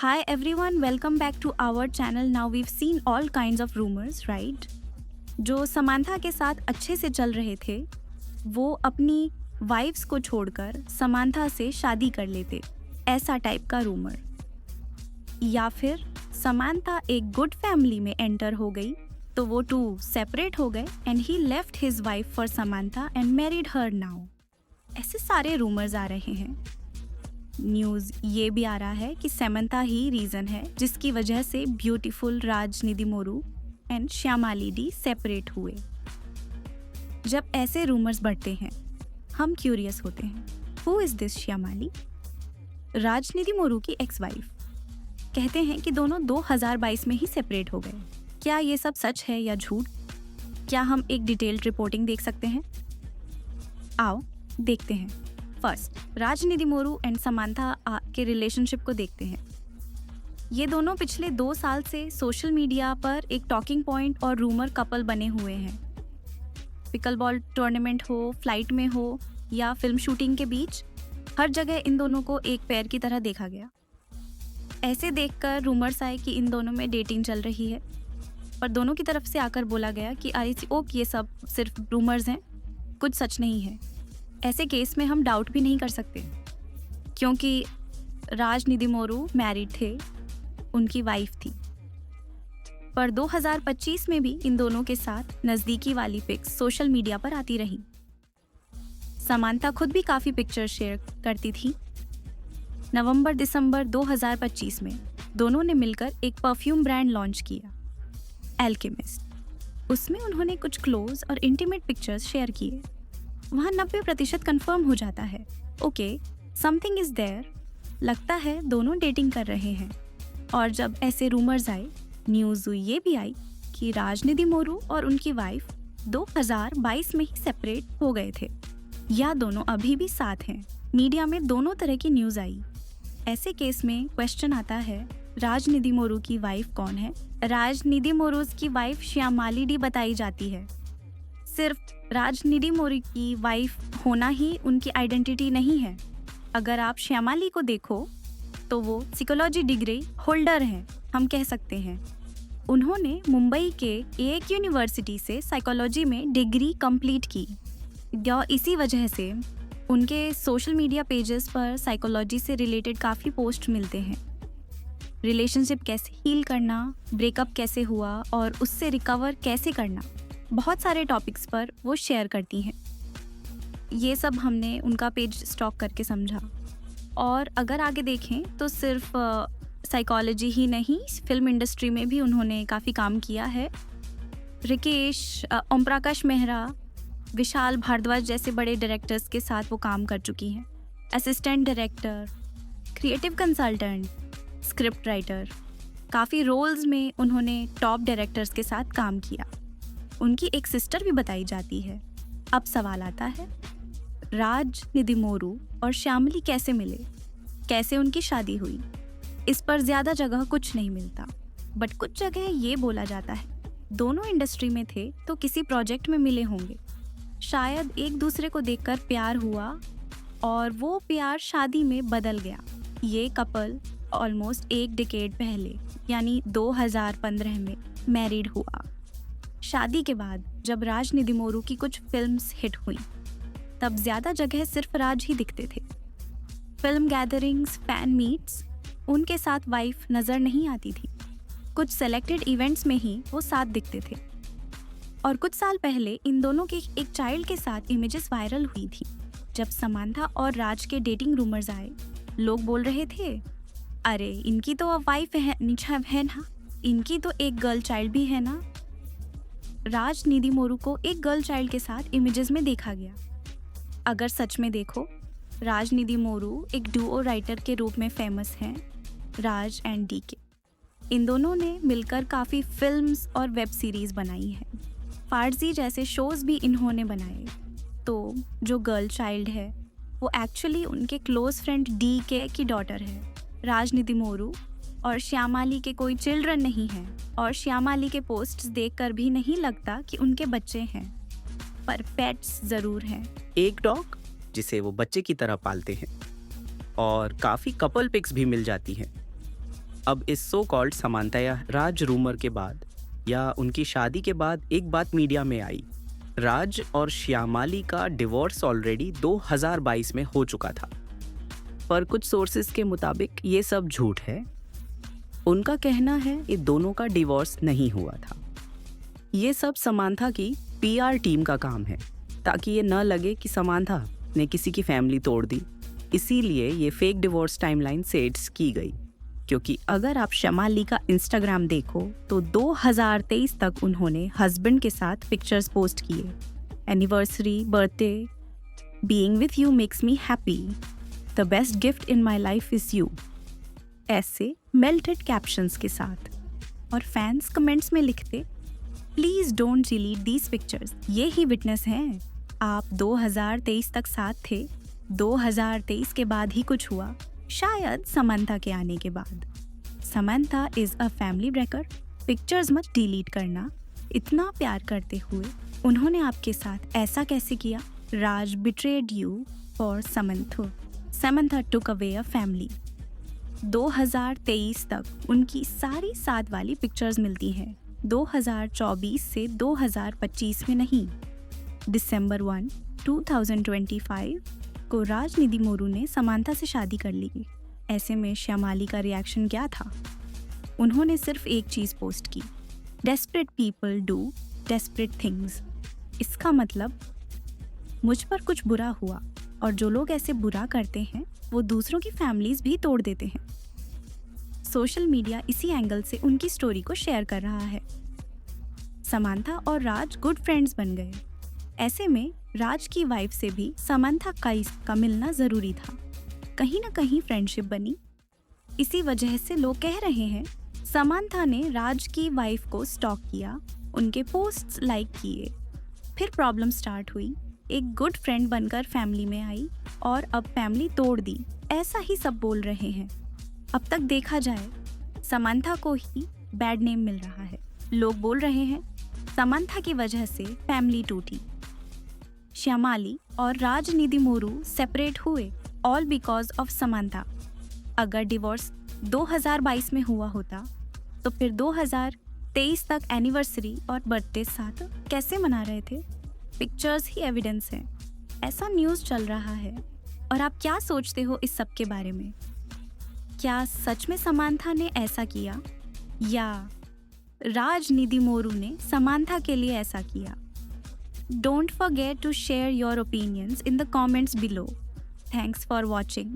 Hi everyone, welcome back to our channel. Now we've seen all kinds of rumors, right? जो Samantha के साथ अच्छे से चल रहे थे, वो अपनी वाइफ्स को छोड़कर समांथा से शादी कर लेते, ऐसा टाइप का रूमर। या फिर समांथा एक गुड फैमिली में एंटर हो गई, तो वो टू सेपरेट हो गए and he left his wife for Samantha and married her now. ऐसे सारे रूमर्स आ रहे हैं। न्यूज़ ये भी आ रहा है कि समांथा ही रीज़न है जिसकी वजह से beautiful Raj Nidimoru and Shyamali De separate हुए। जब ऐसे रूमर्स बढ़ते हैं, हम क्यूरियस होते हैं, हु इज़ दिस श्यामाली? राज निधिमोरू की एक्स वाइफ। कहते हैं कि दोनों 2022 में ही सेपरेट हो गए। क्या ये सब सच है या झूठ? क्या हम एक डिटेल्ड रिपोर्टिंग देख सकते हैं? आओ देखते हैं। First, Raj Nidimoru and Samantha के रिलेशनशिप को देखते हैं। ये दोनों पिछले 2 साल से सोशल मीडिया पर एक टॉकिंग पॉइंट और रूमर कपल बने हुए हैं। पिकलबॉल टूर्नामेंट हो, फ्लाइट में हो या फिल्म शूटिंग के बीच, हर जगह इन दोनों को एक पेयर की तरह देखा गया। ऐसे देखकर रूमर्स आए कि इन दोनों में डेटिंग चल रही है, पर दोनों की तरफ से आकर बोला गया कि ये सब सिर्फ रूमर्स हैं, कुछ सच नहीं है। ऐसे केस में हम डाउट भी नहीं कर सकते, क्योंकि राज निधिमोरू मैरिड थे, उनकी वाइफ थी। पर 2025 में भी इन दोनों के साथ नज़दीकी वाली पिक्स सोशल मीडिया पर आती रही। समांथा खुद भी काफ़ी पिक्चर शेयर करती थी। नवंबर-दिसंबर 2025 में दोनों ने मिलकर एक परफ्यूम ब्रांड लॉन्च किया, एल्केमिस्ट। उसमें उन्होंने कुछ क्लोज और इंटीमेट पिक्चर्स शेयर किए। वहाँ 90% कंफर्म हो जाता है, ओके समथिंग इज देयर, लगता है दोनों डेटिंग कर रहे हैं। और जब ऐसे रूमर्स आए, न्यूज़ ये भी आई कि राज निधिमोरू और उनकी वाइफ 2022 में ही सेपरेट हो गए थे, या दोनों अभी भी साथ हैं। मीडिया में दोनों तरह की न्यूज़ आई। ऐसे केस में क्वेश्चन आता है, राज निधिमोरू की वाइफ कौन है? राज निधिमोरू की वाइफ श्यामाली डी बताई जाती है। सिर्फ राज निधिमोरू की वाइफ होना ही उनकी आइडेंटिटी नहीं है। अगर आप श्यामाली को देखो तो वो साइकोलॉजी डिग्री होल्डर हैं, हम कह सकते हैं। उन्होंने मुंबई के एक यूनिवर्सिटी से साइकोलॉजी में डिग्री कंप्लीट की। इसी वजह से उनके सोशल मीडिया पेजेस पर साइकोलॉजी से रिलेटेड काफ़ी पोस्ट मिलते हैं। रिलेशनशिप कैसे हील करना, ब्रेकअप कैसे हुआ और उससे रिकवर कैसे करना, बहुत सारे टॉपिक्स पर वो शेयर करती हैं। ये सब हमने उनका पेज स्टॉक करके समझा। और अगर आगे देखें तो सिर्फ साइकोलॉजी ही नहीं, फिल्म इंडस्ट्री में भी उन्होंने काफ़ी काम किया है। रिकेश, ओम प्रकाश मेहरा, विशाल भारद्वाज जैसे बड़े डायरेक्टर्स के साथ वो काम कर चुकी हैं। Assistant director, creative consultant, script writer, काफ़ी रोल्स में उन्होंने टॉप डायरेक्टर्स के साथ काम किया। उनकी एक सिस्टर भी बताई जाती है। अब सवाल आता है, राज निधिमोरू और श्यामली कैसे मिले, कैसे उनकी शादी हुई? इस पर ज़्यादा जगह कुछ नहीं मिलता, बट कुछ जगह ये बोला जाता है दोनों इंडस्ट्री में थे तो किसी प्रोजेक्ट में मिले होंगे। शायद एक दूसरे को देखकर प्यार हुआ और वो प्यार शादी में बदल गया। ये कपल ऑलमोस्ट 1 डिकेड पहले यानी 2015 में मैरिड हुआ। शादी के बाद जब राज निधिमोरू की कुछ फिल्म्स हिट हुई, तब ज़्यादा जगह सिर्फ राज ही दिखते थे। फिल्म गैदरिंग्स, फैन मीट्स, उनके साथ वाइफ नज़र नहीं आती थी। कुछ सेलेक्टेड इवेंट्स में ही वो साथ दिखते थे। और कुछ साल पहले इन दोनों के एक चाइल्ड के साथ इमेजेस वायरल हुई थी। जब समांथा और राज के डेटिंग रूमर्स आए, लोग बोल रहे थे, अरे इनकी तो अब वाइफ है ना, इनकी तो एक गर्ल चाइल्ड भी है ना। राज निधिमोरू को एक गर्ल चाइल्ड के साथ इमेजेस में देखा गया। अगर सच में देखो, राज निधिमोरू एक डुओ राइटर के रूप में फेमस हैं, राज एंड डीके। इन दोनों ने मिलकर काफ़ी फिल्म्स और वेब सीरीज़ बनाई हैं। फार्जी जैसे शोज़ भी इन्होंने बनाए। तो जो गर्ल चाइल्ड है वो एक्चुअली उनके क्लोज फ्रेंड डीके की डॉटर है। राज निधिमोरू और श्यामाली के कोई चिल्ड्रन नहीं हैं, और श्यामाली के पोस्ट्स देखकर भी नहीं लगता कि उनके बच्चे हैं, पर पेट्स ज़रूर हैं। एक डॉग जिसे वो बच्चे की तरह पालते हैं, और काफ़ी कपल पिक्स भी मिल जाती हैं। अब इस सो कॉल्ड समांता या राज रूमर के बाद या उनकी शादी के बाद एक बात मीडिया में आई। राज और श्यामाली का डिवोर्स ऑलरेडी 2022 में हो चुका था, पर कुछ सोर्सेज के मुताबिक ये सब झूठ है। उनका कहना है ये दोनों का डिवोर्स नहीं हुआ था। ये सब समांथा की पीआर टीम का काम है, ताकि ये न लगे कि समांथा ने किसी की फैमिली तोड़ दी। इसीलिए ये फेक डिवोर्स टाइमलाइन सेट्स की गई, क्योंकि अगर आप श्यामाली का इंस्टाग्राम देखो तो 2023 तक उन्होंने हस्बैंड के साथ पिक्चर्स पोस्ट किए। Anniversary, birthday, being with you makes me happy, the best gift in my life is you, ऐसे मेल्टेड कैप्शंस के साथ। और फैंस कमेंट्स में लिखते, please don't delete these pictures. ये ही विटनेस हैं। आप 2023 तक साथ थे, 2023 के बाद ही कुछ हुआ, शायद समांथा के आने के बाद। Samantha is a family breaker, pictures मत डिलीट करना। इतना प्यार करते हुए उन्होंने आपके साथ ऐसा कैसे किया? Raj betrayed you for Samantha. Samantha took away a family. 2023 तक उनकी सारी साथ वाली पिक्चर्स मिलती हैं, 2024 से 2025 में नहीं। दिसंबर 1, 2025 को राजनिधि मोरू ने समांथा से शादी कर ली। ऐसे में श्यामाली का रिएक्शन क्या था? उन्होंने सिर्फ एक चीज़ पोस्ट की, desperate people do desperate things. इसका मतलब मुझ पर कुछ बुरा हुआ, और जो लोग ऐसे बुरा करते हैं वो दूसरों की फैमिलीज भी तोड़ देते हैं। सोशल मीडिया इसी एंगल से उनकी स्टोरी को शेयर कर रहा है। समांथा और राज गुड फ्रेंड्स बन गए। ऐसे में राज की वाइफ से भी समांथा का मिलना ज़रूरी था। कहीं ना कहीं फ्रेंडशिप बनी। इसी वजह से लोग कह रहे हैं समांथा ने राज की वाइफ को स्टॉक किया, उनके पोस्ट्स लाइक किए। फिर प्रॉब्लम स्टार्ट हुई, एक गुड फ्रेंड बनकर फैमिली में आई और अब फैमिली तोड़ दी। ऐसा ही सब बोल रहे हैं। अब तक देखा जाए समांथा को ही बैड नेम मिल रहा है। लोग बोल रहे हैं समांथा की वजह से फैमिली टूटी। श्यामाली और राजनिधि मोरू सेपरेट हुए ऑल बिकॉज ऑफ समांथा। अगर डिवोर्स 2022 में हुआ होता तो फिर 2023 तक एनिवर्सरी और बर्थडे साथ कैसे मना रहे थे? पिक्चर्स ही एविडेंस है। ऐसा न्यूज़ चल रहा है। और आप क्या सोचते हो इस सब के बारे में? क्या सच में समांथा ने ऐसा किया या राजनिधि मोरू ने समांथा के लिए ऐसा किया? Don't forget to share your opinions in the comments below. Thanks for watching.